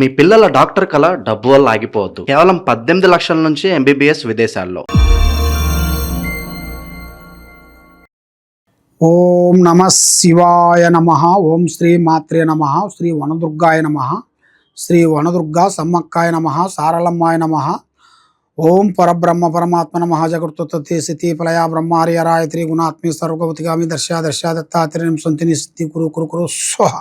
మీ పిల్లల డాక్టర్ కల డబ్బు వల్ల ఆగిపోవద్దు. కేవలం 18 లక్షల నుంచి ఎంబీబీఎస్ విదేశాల్లో. ఓం నమ శివాయ నమ. ఓం శ్రీ మాత్రే నమ. శ్రీ వనదుర్గాయ నమ. శ్రీ వనదుర్గా సమ్మక్కాయ నమ. సారలమ్మాయ నమ. ఓం పరబ్రహ్మ పరమాత్మ నమ. జగృతత్తే సితి ఫలయా బ్రహ్మార్యరాయత్రి గుణాత్మి సర్వగవతిగామి దర్శా దత్తాత్రేయం సంతిని సిద్ధి కురు కురు కురు స్వహ.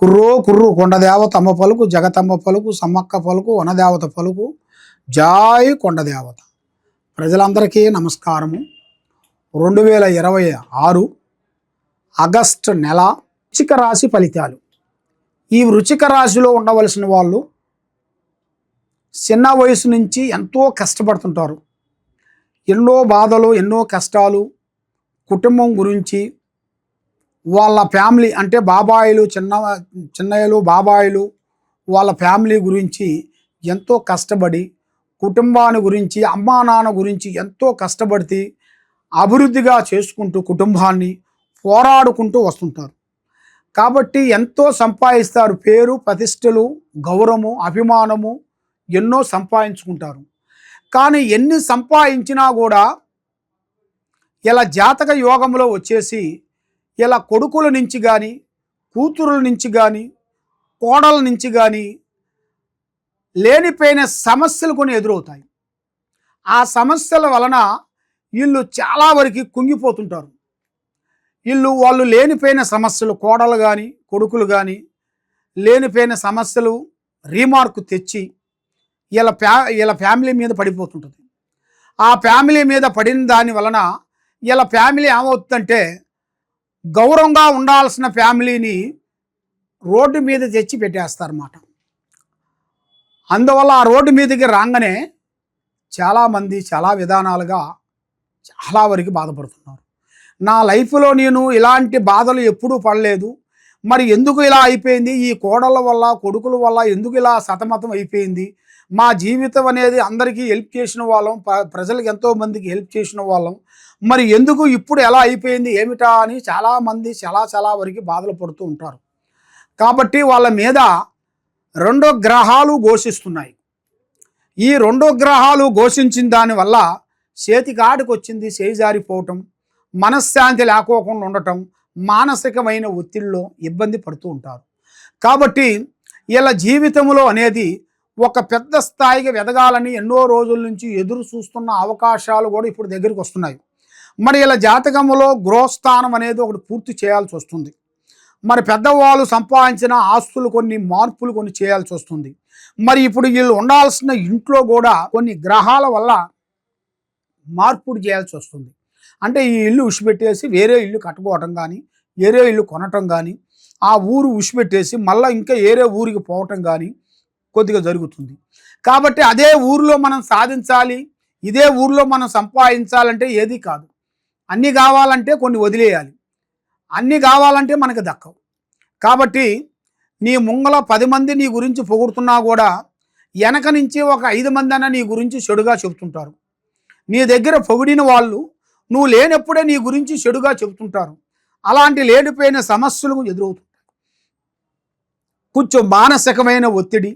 కుర్రో కుర్రు కొండదేవత అమ్మ పలుకు, జగతమ్మ పలుకు, సమ్మక్క పలుకు, వనదేవత పలుకు. జాయ్ కొండదేవత. ప్రజలందరికీ నమస్కారము. 2026 ఆగస్టు నెల వృశ్చిక రాశి ఫలితాలు. ఈ వృశ్చిక రాశిలో ఉండవలసిన వాళ్ళు చిన్న వయసు నుంచి ఎంతో కష్టపడుతుంటారు. ఎన్నో బాధలు, ఎన్నో కష్టాలు, కుటుంబం గురించి, వాళ్ళ ఫ్యామిలీ అంటే బాబాయిలు, చిన్నయ్యలు, బాబాయిలు, వాళ్ళ ఫ్యామిలీ గురించి ఎంతో కష్టపడి, కుటుంబాన్ని గురించి, అమ్మా నాన్న గురించి ఎంతో కష్టపడితే అభివృద్ధిగా చేసుకుంటూ కుటుంబాన్ని పోరాడుకుంటూ వస్తుంటారు. కాబట్టి ఎంతో సంపాదిస్తారు. పేరు, ప్రతిష్టలు, గౌరవము, అభిమానము ఎన్నో సంపాదించుకుంటారు. కానీ ఎన్ని సంపాదించినా కూడా ఇలా జాతక యోగంలో వచ్చేసి ఇలా కొడుకుల నుంచి కానీ, కూతురుల నుంచి కానీ, కోడల నుంచి కానీ లేనిపోయిన సమస్యలు కొన్ని ఎదురవుతాయి. ఆ సమస్యల వలన వీళ్ళు చాలా వరకు కుంగిపోతుంటారు. వాళ్ళు లేనిపోయిన సమస్యలు, కోడలు కానీ, కొడుకులు కానీ లేనిపోయిన సమస్యలు రీమార్కు తెచ్చి వీళ్ళ ఫ్యామిలీ మీద పడిపోతుంటుంది. ఆ ఫ్యామిలీ మీద పడిన దాని వలన వీళ్ళ ఫ్యామిలీ ఏమవుతుందంటే గౌరవంగా ఉండాల్సిన ఫ్యామిలీని రోడ్డు మీద తెచ్చి పెట్టేస్తారన్నమాట. అందువల్ల ఆ రోడ్డు మీదకి రాగానే చాలామంది చాలా విధానాలుగా చాలా వరకు బాధపడుతున్నారు. నా లైఫ్లో నేను ఇలాంటి బాధలు ఎప్పుడూ పడలేదు, మరి ఎందుకు ఇలా అయిపోయింది, ఈ కోడళ్ళ వల్ల, కొడుకుల వల్ల ఎందుకు ఇలా సతమతం అయిపోయింది, మా జీవితం అనేది అందరికీ హెల్ప్ చేసిన వాళ్ళం, ప్రజలకు ఎంతోమందికి హెల్ప్ చేసిన వాళ్ళం, మరి ఎందుకు ఇప్పుడు ఎలా అయిపోయింది ఏమిటా అని చాలామంది చాలా వరకు బాధలు పడుతూ ఉంటారు. కాబట్టి వాళ్ళ మీద 2 గ్రహాలు ఘోషిస్తున్నాయి. ఈ 2 గ్రహాలు ఘోషించిన దానివల్ల చేతికాడికి వచ్చింది చేజారిపోవటం, మనశ్శాంతి లేకోకుండా ఉండటం, మానసికమైన ఒత్తిడిలో ఇబ్బంది పడుతూ ఉంటారు. కాబట్టి వీళ్ళ జీవితంలో అనేది ఒక పెద్ద స్థాయికి ఎదగాలని ఎన్నో రోజుల నుంచి ఎదురు చూస్తున్న అవకాశాలు కూడా ఇప్పుడు దగ్గరికి వస్తున్నాయి. మరి ఇలా జాతకంలో గృహస్థానం అనేది ఒకటి పూర్తి చేయాల్సి వస్తుంది. మరి పెద్దవాళ్ళు సంపాదించిన ఆస్తులు కొన్ని మార్పులు కొన్ని చేయాల్సి వస్తుంది. మరి ఇప్పుడు వీళ్ళు ఉండాల్సిన ఇంట్లో కూడా కొన్ని గ్రహాల వల్ల మార్పులు చేయాల్సి వస్తుంది. అంటే ఈ ఇల్లు ఉసిపెట్టేసి వేరే ఇల్లు కట్టుకోవటం కానీ, వేరే ఇల్లు కొనటం కానీ, ఆ ఊరు ఉసిపెట్టేసి మళ్ళీ ఇంకా వేరే ఊరికి పోవటం కానీ కొద్దిగా జరుగుతుంది. కాబట్టి అదే ఊరిలో మనం సాధించాలి, ఇదే ఊరిలో మనం సంపాదించాలంటే ఏది కాదు. అన్నీ కావాలంటే కొన్ని వదిలేయాలి, అన్నీ కావాలంటే మనకు దక్కవు. కాబట్టి నీ ముంగల 10 మంది నీ గురించి పొగుడుతున్నా కూడా వెనక నుంచి ఒక 5 మంది అన్న నీ గురించి చెడుగా చెబుతుంటారు. నీ దగ్గర పొగిడిన వాళ్ళు నువ్వు లేనప్పుడే నీ గురించి చెడుగా చెబుతుంటారు. అలాంటి లేనిపోయిన సమస్యలు ఎదురవుతుంటాయి. కొంచెం మానసికమైన ఒత్తిడి,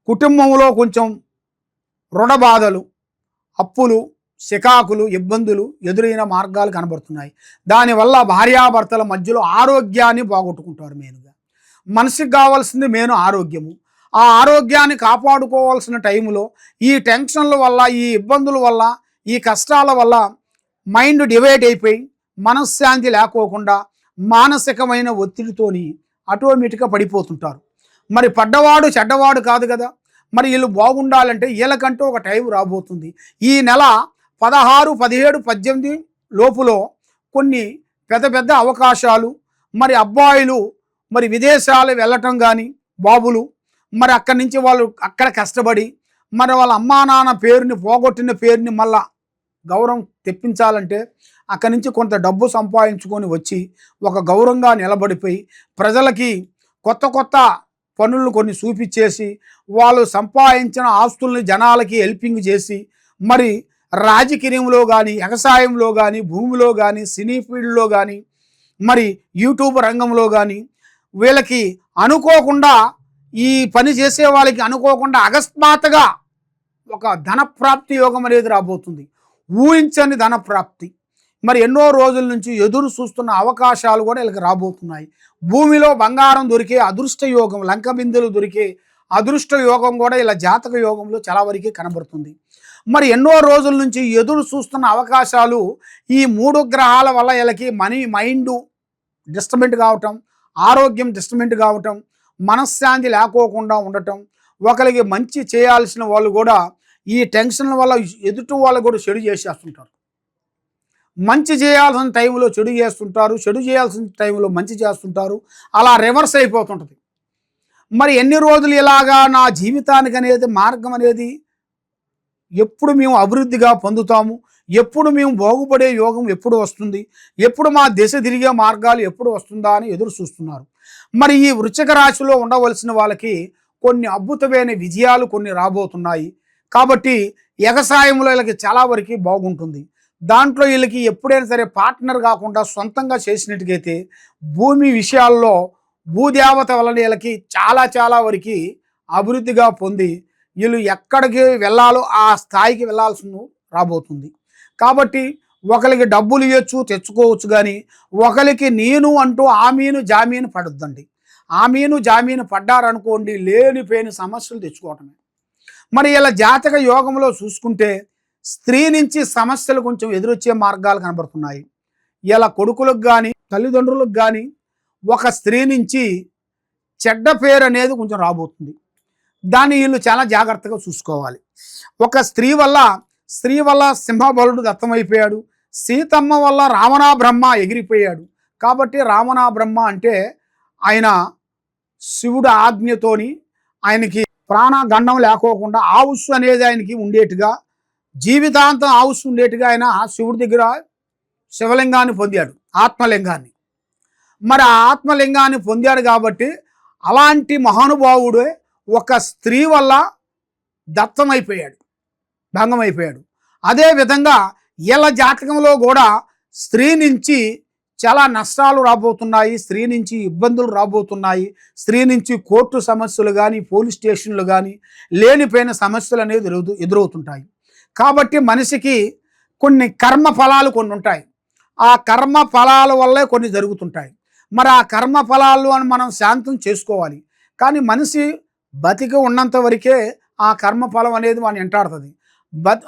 కుటుంబంలో కొంచెం రుణ బాధలు, అప్పులు, చికాకులు, ఇబ్బందులు ఎదురైన మార్గాలు కనబడుతున్నాయి. దానివల్ల భార్యాభర్తల మధ్యలో ఆరోగ్యాన్ని పోగొట్టుకుంటారు. మెయిన్గా మనిషికి కావాల్సింది ఆరోగ్యము. ఆ ఆరోగ్యాన్ని కాపాడుకోవాల్సిన టైంలో ఈ టెన్షన్ల వల్ల, ఈ ఇబ్బందుల వల్ల, ఈ కష్టాల వల్ల మైండ్ డివైడ్ అయిపోయి మనశ్శాంతి లేకోకుండా మానసికమైన ఒత్తిడితోని ఆటోమేటిక్గా పడిపోతుంటారు. మరి పడ్డవాడు చెడ్డవాడు కాదు కదా. మరి వీళ్ళు బాగుండాలంటే వీళ్ళకంటూ ఒక టైం రాబోతుంది. ఈ నెల 16, 17, 18 లోపులో కొన్ని పెద్ద అవకాశాలు, మరి అబ్బాయిలు మరి విదేశాలు వెళ్ళటం కానీ, బాబులు మరి అక్కడి నుంచి వాళ్ళు అక్కడ కష్టపడి మరి వాళ్ళ అమ్మా నాన్న పేరుని, పోగొట్టిన పేరుని మళ్ళా గౌరవం తెప్పించాలంటే అక్కడి నుంచి కొంత డబ్బు సంపాదించుకొని వచ్చి ఒక గౌరవంగా నిలబడిపోయి ప్రజలకి కొత్త పనులను కొన్ని చూపించేసి వాళ్ళు సంపాదించిన ఆస్తుల్ని జనాలకి హెల్పింగ్ చేసి మరి రాజకీయంలో కానీ, వ్యవసాయంలో కానీ, భూమిలో కానీ, సినీ ఫీల్డ్లో కానీ, మరి యూట్యూబ్ రంగంలో కానీ వీళ్ళకి అనుకోకుండా ఈ పని చేసే వాళ్ళకి అనుకోకుండా అకస్మాత్తుగా ఒక ధనప్రాప్తి యోగం అనేది రాబోతుంది. ఊహించని ధనప్రాప్తి. మరి ఎన్నో రోజుల నుంచి ఎదురు చూస్తున్న అవకాశాలు కూడా వీళ్ళకి రాబోతున్నాయి. భూమిలో బంగారం దొరికే అదృష్ట యోగం, లంక బిందెలు దొరికే అదృష్ట యోగం కూడా ఇలా జాతక యోగంలో చాలా వరకు కనబడుతుంది. మరి ఎన్నో రోజుల నుంచి ఎదురు చూస్తున్న అవకాశాలు ఈ 3 గ్రహాల వల్ల వీళ్ళకి మైండ్ డిస్టర్బెంట్ కావటం, ఆరోగ్యం డిస్టర్బెంట్ కావటం, మనశ్శాంతి లేకోకుండా ఉండటం, ఒకరికి మంచి చేయాల్సిన వాళ్ళు కూడా ఈ టెన్షన్ల వల్ల ఎదుటి వాళ్ళు కూడా చెడు చేసేస్తుంటారు. మంచి చేయాల్సిన టైంలో చెడు చేస్తుంటారు, చెడు చేయాల్సిన టైంలో మంచి చేస్తుంటారు. అలా రివర్స్ అయిపోతుంటుంది. మరి ఎన్ని రోజులు ఇలాగా నా జీవితానికి అనేది మార్గం అనేది ఎప్పుడు మేము అభివృద్ధిగా పొందుతాము, ఎప్పుడు మేము బాగుపడే యోగం ఎప్పుడు వస్తుంది, ఎప్పుడు మా దిశ తిరిగే మార్గాలు ఎప్పుడు వస్తుందా అని ఎదురు చూస్తున్నారు. మరి ఈ వృశ్చిక రాశిలో ఉండవలసిన వాళ్ళకి కొన్ని అద్భుతమైన విజయాలు కొన్ని రాబోతున్నాయి. కాబట్టి వ్యవసాయంలో వీళ్ళకి చాలా వరకు బాగుంటుంది. దాంట్లో వీళ్ళకి ఎప్పుడైనా సరే పార్ట్నర్ కాకుండా సొంతంగా చేసినట్టుగైతే భూమి విషయాల్లో భూదేవత వలన వీళ్ళకి చాలా వరకు అభివృద్ధిగా పొంది వీళ్ళు ఎక్కడికి వెళ్ళాలో ఆ స్థాయికి వెళ్ళాల్సి రాబోతుంది. కాబట్టి ఒకరికి డబ్బులు ఇవ్వచ్చు, తెచ్చుకోవచ్చు, కానీ ఒకరికి నేను అంటూ ఆమీను జామీను పడొద్దండి. ఆమీను జామీను పడ్డారనుకోండి లేనిపోయిన సమస్యలు తెచ్చుకోవటమే. మరి ఇలా జాతక యోగంలో చూసుకుంటే స్త్రీ నుంచి సమస్యలు కొంచెం ఎదురొచ్చే మార్గాలు కనబడుతున్నాయి. ఇలా కొడుకులకు కానీ తల్లిదండ్రులకు కానీ ఒక స్త్రీ నుంచి చెడ్డ పేరు అనేది కొంచెం రాబోతుంది. దాన్ని వీళ్ళు చాలా జాగ్రత్తగా చూసుకోవాలి. ఒక స్త్రీ వల్ల సింహబలుడు దత్తమైపోయాడు, సీతమ్మ వల్ల రావణ బ్రహ్మ ఎగిరిపోయాడు. కాబట్టి రావణ బ్రహ్మ అంటే ఆయన శివుడు ఆజ్ఞతోని ఆయనకి ప్రాణగండం లేకోకుండా ఆవుస్సు అనేది ఆయనకి ఉండేట్టుగా, జీవితాంతం ఆవుస్సు ఉండేట్టుగా ఆయన శివుడి దగ్గర శివలింగాన్ని పొందాడు, ఆత్మలింగాన్ని. మరి ఆ ఆత్మలింగాన్ని పొందాడు కాబట్టి అలాంటి మహానుభావుడే ఒక స్త్రీ వల్ల దత్తమైపోయాడు, భంగమైపోయాడు. అదేవిధంగా వీళ్ళ జాతకంలో కూడా స్త్రీ నుంచి చాలా నష్టాలు రాబోతున్నాయి, స్త్రీ నుంచి ఇబ్బందులు రాబోతున్నాయి, స్త్రీ నుంచి కోర్టు సమస్యలు కానీ పోలీస్ స్టేషన్లు కానీ లేనిపోయిన సమస్యలు అనేది ఎదురవుతుంటాయి. కాబట్టి మనిషికి కొన్ని కర్మ ఫలాలు కొన్ని ఉంటాయి. ఆ కర్మ ఫలాల వల్లే కొన్ని జరుగుతుంటాయి. మరి ఆ కర్మ ఫలాలు అని మనం శాంతం చేసుకోవాలి. కానీ మనిషి బతికి ఉన్నంత వరకే ఆ కర్మఫలం అనేది వాడిని వెంటాడుతుంది.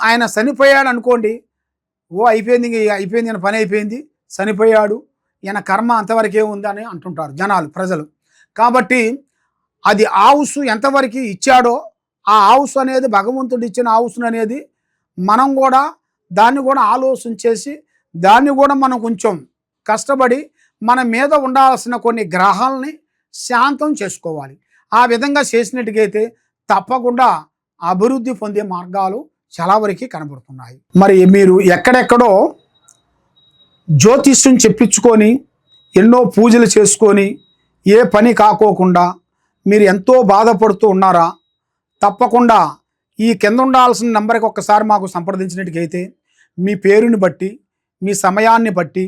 ఆయన చనిపోయాడు అనుకోండి, అయిపోయింది ఈయన పని అయిపోయింది, చనిపోయాడు, ఈయన కర్మ అంతవరకే ఉంది అని అంటుంటారు జనాలు, ప్రజలు. కాబట్టి అది ఆవుసు ఎంతవరకు ఇచ్చాడో ఆ ఆవుసు అనేది భగవంతుడు ఇచ్చిన ఆవుసును అనేది మనం కూడా దాన్ని కూడా ఆలోచన చేసి దాన్ని కూడా మనం కొంచెం కష్టపడి మన మీద ఉండాల్సిన కొన్ని గ్రహాలని శాంతం చేసుకోవాలి. ఆ విధంగా చేసినట్టుగైతే తప్పకుండా అభివృద్ధి పొందే మార్గాలు చాలా వరకు కనబడుతున్నాయి. మరి మీరు ఎక్కడెక్కడో జ్యోతిష్యం చెప్పించుకొని ఎన్నో పూజలు చేసుకొని ఏ పని కాకోకుండా మీరు ఎంతో బాధపడుతూ ఉన్నారా? తప్పకుండా ఈ కింద ఉండాల్సిన నెంబర్కి ఒక్కసారి మాకు సంప్రదించినట్టుగైతే మీ పేరుని బట్టి, మీ సమయాన్ని బట్టి,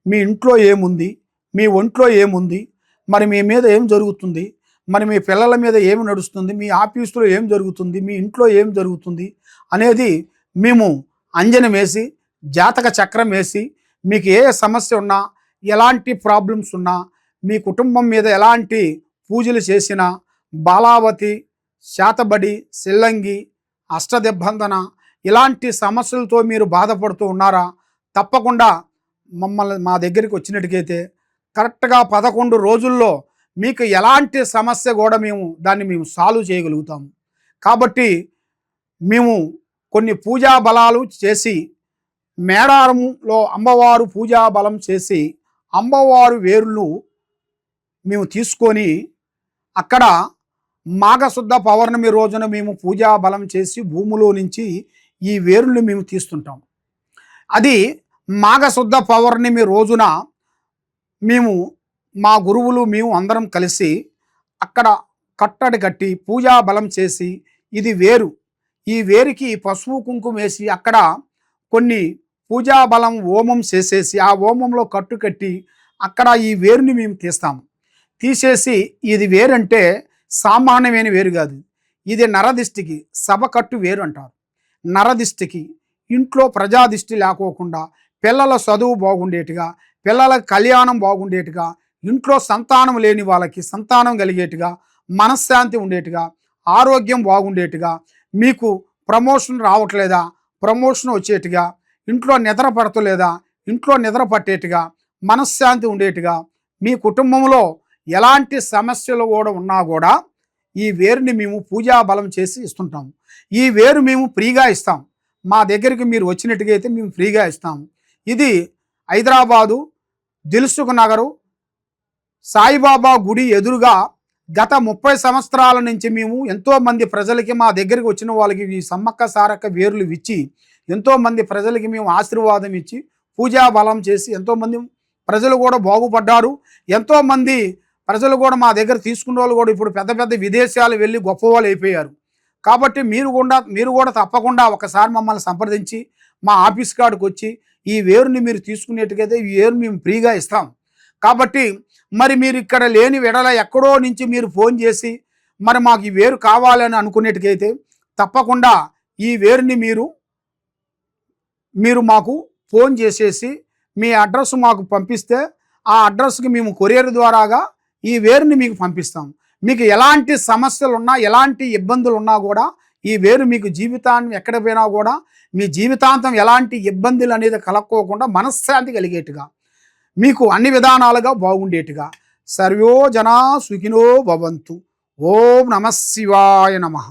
మీ ఇంట్లో ఏముంది, మీ ఒంట్లో ఏముంది, మరి మీ మీద ఏం జరుగుతుంది, మరి మీ పిల్లల మీద ఏమి నడుస్తుంది, మీ ఆఫీసులో ఏం జరుగుతుంది, మీ ఇంట్లో ఏం జరుగుతుంది అనేది మేము అంజనం వేసి జాతక చక్రం వేసి మీకు ఏ సమస్య ఉన్నా, ఎలాంటి ప్రాబ్లమ్స్ ఉన్నా, మీ కుటుంబం మీద ఎలాంటి పూజలు చేసినా, బాలావతి, శాతబడి, సిల్లంగి, అష్టదిబ్బందన ఇలాంటి సమస్యలతో మీరు బాధపడుతూ ఉన్నారా? తప్పకుండా మా దగ్గరికి వచ్చినట్టుకైతే కరెక్ట్గా 11 రోజుల్లో మీకు ఎలాంటి సమస్య కూడా మేము సాల్వ్ చేయగలుగుతాము. కాబట్టి మేము కొన్ని పూజా బలాలు చేసి మేడారంలో అమ్మవారు పూజా బలం చేసి అమ్మవారు వేర్లు మేము తీసుకొని అక్కడ మాఘశుద్ధ పౌర్ణమి రోజున మేము పూజా బలం చేసి భూమిలో నుంచి ఈ వేర్లు మేము తీస్తుంటాం. అది మాఘశుద్ధ పౌర్ణమి రోజున మేము మా గురువులు మేము అందరం కలిసి అక్కడ కట్టడి కట్టి పూజా బలం చేసి ఇది వేరు, ఈ వేరుకి పసుపు కుంకుమ వేసి అక్కడ కొన్ని పూజా బలం హోమం చేసేసి ఆ హోమంలో కట్టు కట్టి అక్కడ ఈ వేరుని మేము తీస్తాము. తీసేసి ఇది వేరంటే సామాన్యమైన వేరు కాదు. ఇది నరదిష్టికి సభకట్టు వేరు అంటారు. నరదిష్టికి ఇంట్లో ప్రజాదిష్టి లేకోకుండా, పిల్లల చదువు బాగుండేట్టుగా, పిల్లల కళ్యాణం బాగుండేట్టుగా, ఇంట్లో సంతానం లేని వాళ్ళకి సంతానం కలిగేట్టుగా, మనశ్శాంతి ఉండేట్టుగా, ఆరోగ్యం బాగుండేట్టుగా, మీకు ప్రమోషన్ రావట్లేదా ప్రమోషన్ వచ్చేట్టుగా, ఇంట్లో నిద్ర పడతలేదా ఇంట్లో నిద్ర పట్టేట్టుగా, మనశ్శాంతి ఉండేట్టుగా, మీ కుటుంబంలో ఎలాంటి సమస్యలు కూడా ఉన్నా కూడా ఈ వేరుని మేము పూజా బలం చేసి ఇస్తుంటాము. ఈ వేరు మేము ఫ్రీగా ఇస్తాం. మా దగ్గరికి మీరు వచ్చినట్టుగా అయితే మేము ఫ్రీగా ఇస్తాము. ఇది హైదరాబాదు దిల్సుఖ్ నగరు సాయిబాబా గుడి ఎదురుగా గత 30 సంవత్సరాల నుంచి మేము ఎంతోమంది ప్రజలకి, మా దగ్గరికి వచ్చిన వాళ్ళకి ఈ సమ్మక్క సారక్క వేర్లు ఇచ్చి ఎంతోమంది ప్రజలకి మేము ఆశీర్వాదం ఇచ్చి పూజా బలం చేసి ఎంతోమంది ప్రజలు కూడా బాగుపడ్డారు. ఎంతోమంది ప్రజలు కూడా మా దగ్గర తీసుకున్న వాళ్ళు కూడా ఇప్పుడు పెద్ద పెద్ద విదేశాలు వెళ్ళి గొప్పవాళ్ళు అయిపోయారు. కాబట్టి మీరు కూడా తప్పకుండా ఒకసారి మమ్మల్ని సంప్రదించి మా ఆఫీస్ కాడికి వచ్చి ఈ వేరుని మీరు తీసుకునేట్టుకైతే ఈ వేరు మేము ఫ్రీగా ఇస్తాం. కాబట్టి మరి మీరు ఇక్కడ లేని వెడల ఎక్కడో నుంచి మీరు ఫోన్ చేసి మరి మాకు ఈ వేరు కావాలని అనుకునేట్టుకైతే తప్పకుండా ఈ వేరుని మీరు మాకు ఫోన్ చేసేసి మీ అడ్రస్ మాకు పంపిస్తే ఆ అడ్రస్కి మేము కొరియర్ ద్వారాగా ఈ వేరుని మీకు పంపిస్తాం. మీకు ఎలాంటి సమస్యలు ఉన్నా, ఎలాంటి ఇబ్బందులు ఉన్నా కూడా ఈ వేరు మీకు జీవితాన్ని ఎక్కడ పోయినా కూడా మీ జీవితాంతం ఎలాంటి ఇబ్బందులు అనేది కలక్కోకుండా మనశ్శాంతి కలిగేట్టుగా, మీకు అన్ని విధానాలుగా బాగుండేట్టుగా. సర్వో జనా సుఖినో భవంతు. ఓం నమః శివాయ నమః.